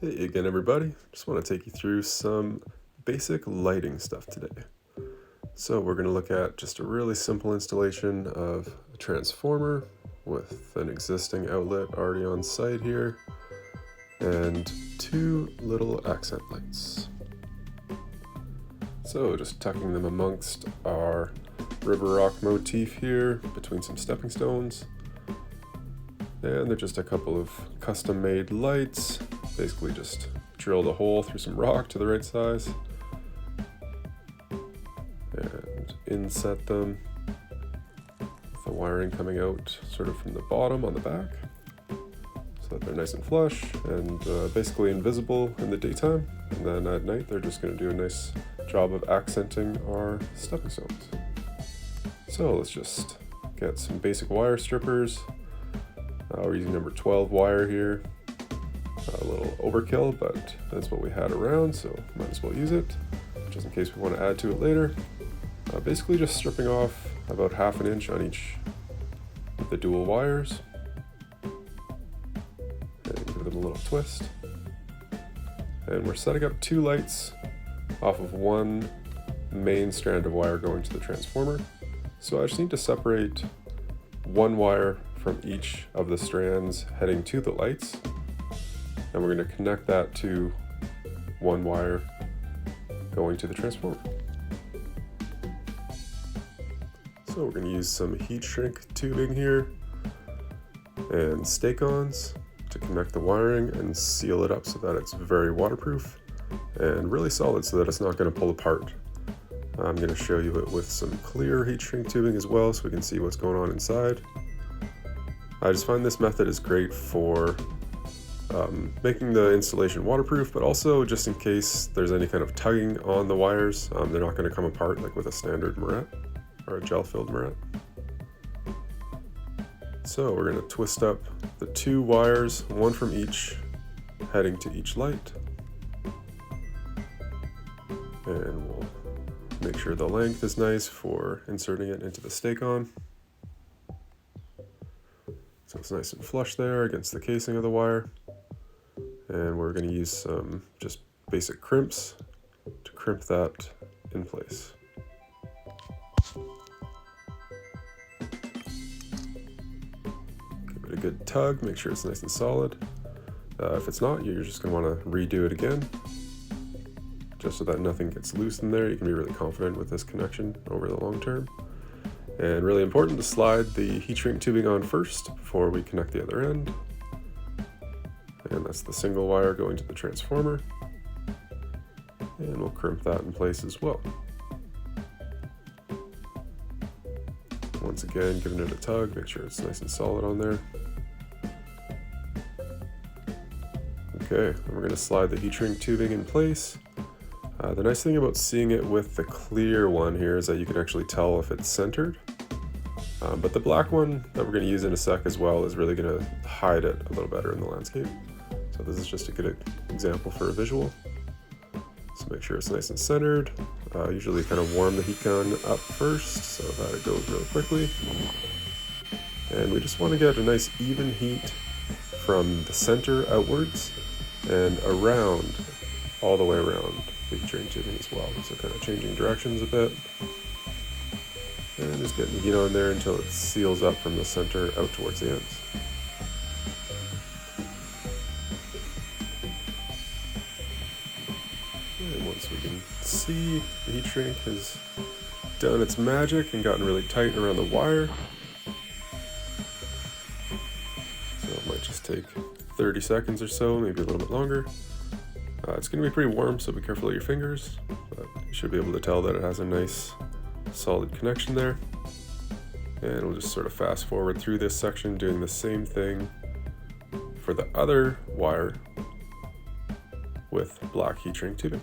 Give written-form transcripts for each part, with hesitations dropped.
Hey again, everybody. Just want to take you through some basic lighting stuff today. So we're going to look at just a really simple installation of a transformer with an existing outlet already on site here and two little accent lights. So just tucking them amongst our river rock motif here between some stepping stones. And they're just a couple of custom made lights. Basically just drilled a hole through some rock to the right size and inset them with the wiring coming out sort of from the bottom on the back so that they're nice and flush and basically invisible in the daytime, and then at night they're just going to do a nice job of accenting our stepping stones. So let's just get some basic wire strippers. We're using number 12 wire here. A little overkill, but that's what we had around, so might as well use it, just in case we want to add to it later. Basically just stripping off about 1/2 inch on each of the dual wires, and give them a little twist. And we're setting up two lights off of one main strand of wire going to the transformer. So I just need to separate one wire from each of the strands heading to the lights. And we're going to connect that to one wire going to the transformer. So we're going to use some heat shrink tubing here and stakons to connect the wiring and seal it up so that it's very waterproof and really solid so that it's not going to pull apart. I'm going to show you it with some clear heat shrink tubing as well so we can see what's going on inside. I just find this method is great for making the installation waterproof, but also just in case there's any kind of tugging on the wires, they're not going to come apart like with a standard moret or a gel-filled moret. So we're going to twist up the two wires, one from each, heading to each light. And we'll make sure the length is nice for inserting it into the stakon. So it's nice and flush there against the casing of the wire. And we're going to use some just basic crimps to crimp that in place. Give it a good tug, make sure it's nice and solid. If it's not, you're just going to want to redo it again, just so that nothing gets loose in there. You can be really confident with this connection over the long term. And really important to slide the heat shrink tubing on first before we connect the other end. And that's the single wire going to the transformer. And we'll crimp that in place as well. Once again, giving it a tug, make sure it's nice and solid on there. Okay, and we're going to slide the heat shrink tubing in place. The nice thing about seeing it with the clear one here is that you can actually tell if it's centered. But the black one that we're going to use in a sec as well is really going to hide it a little better in the landscape. So this is just a good example for a visual. So make sure it's nice and centered. Usually kind of warm the heat gun up first so that it goes really quickly. And we just want to get a nice even heat from the center outwards and around, all the way around the heat shrink tubing as well. So kind of changing directions a bit. And just getting the heat on there until it seals up from the center out towards the ends. And once we can see, the heat shrink has done its magic and gotten really tight around the wire. So it might just take 30 seconds or so, maybe a little bit longer. It's going to be pretty warm, so be careful of your fingers, but you should be able to tell that it has a nice solid connection there. And we'll just sort of fast forward through this section, doing the same thing for the other wire with black heat shrink tubing.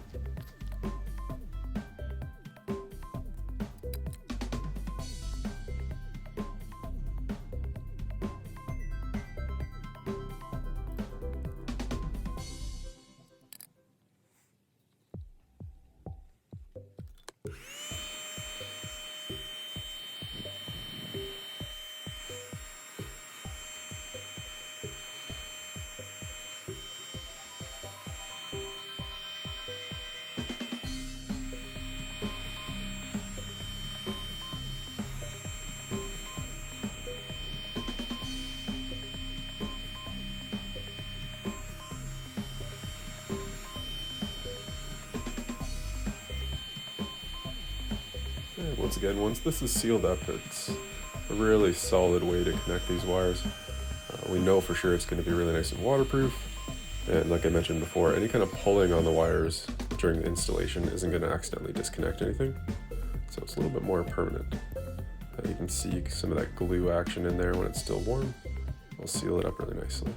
again, once this is sealed up, it's a really solid way to connect these wires. We know for sure it's going to be really nice and waterproof. And like I mentioned before, any kind of pulling on the wires during the installation isn't going to accidentally disconnect anything. So it's a little bit more permanent. You can see some of that glue action in there when it's still warm. We'll seal it up really nicely.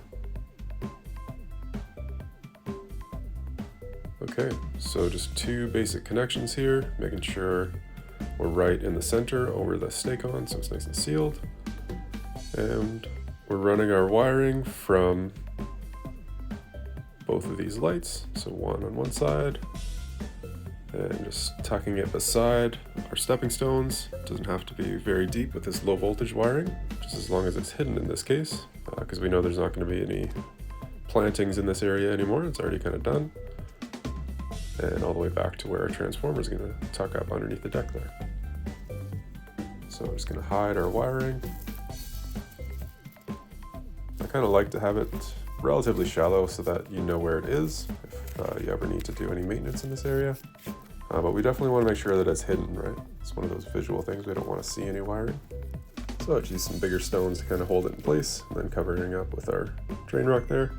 Okay, so just two basic connections here, making sure we're right in the center over the stakon so it's nice and sealed. And we're running our wiring from both of these lights, so one on one side, and just tucking it beside our stepping stones. It doesn't have to be very deep with this low voltage wiring, just as long as it's hidden in this case, because we know there's not going to be any plantings in this area anymore. It's already kind of done. And all the way back to where our transformer is going to tuck up underneath the deck there. So I'm just going to hide our wiring. I kind of like to have it relatively shallow so that you know where it is if you ever need to do any maintenance in this area. But we definitely want to make sure that it's hidden, right? It's one of those visual things. We don't want to see any wiring. So I use some bigger stones to kind of hold it in place, and then covering up with our drain rock there.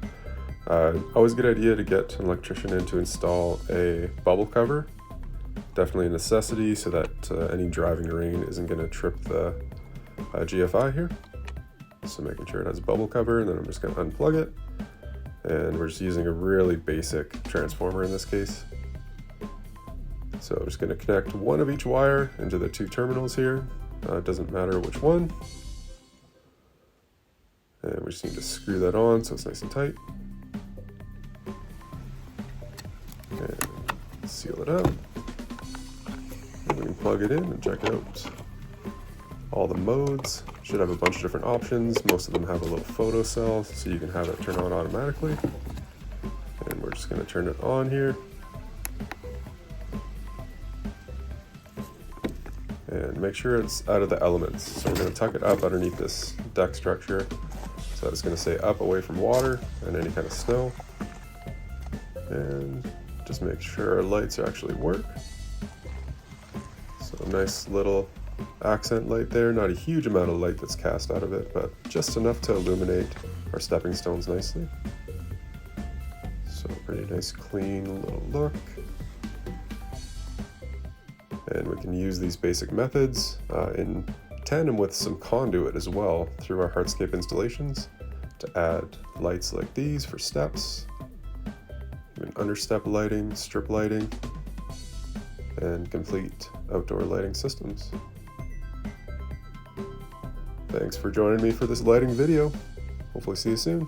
Always a good idea to get an electrician in to install a bubble cover. Definitely a necessity so that any driving rain isn't going to trip the GFI here. So making sure it has a bubble cover, and then I'm just going to unplug it. And we're just using a really basic transformer in this case. So I'm just going to connect one of each wire into the two terminals here. It doesn't matter which one. And we just need to screw that on so it's nice and tight. And seal it up. And we can plug it in and check out all the modes. Should have a bunch of different options. Most of them have a little photo cell, so you can have it turn on automatically. And we're just going to turn it on here. And make sure it's out of the elements. So we're going to tuck it up underneath this deck structure. So that it's going to stay up away from water and any kind of snow. And just make sure our lights actually work. So a nice little accent light there, not a huge amount of light that's cast out of it, but just enough to illuminate our stepping stones nicely. So pretty nice clean little look. And we can use these basic methods in tandem with some conduit as well through our hardscape installations to add lights like these for steps, even understep lighting, strip lighting, and complete outdoor lighting systems. Thanks for joining me for this lighting video. Hopefully see you soon.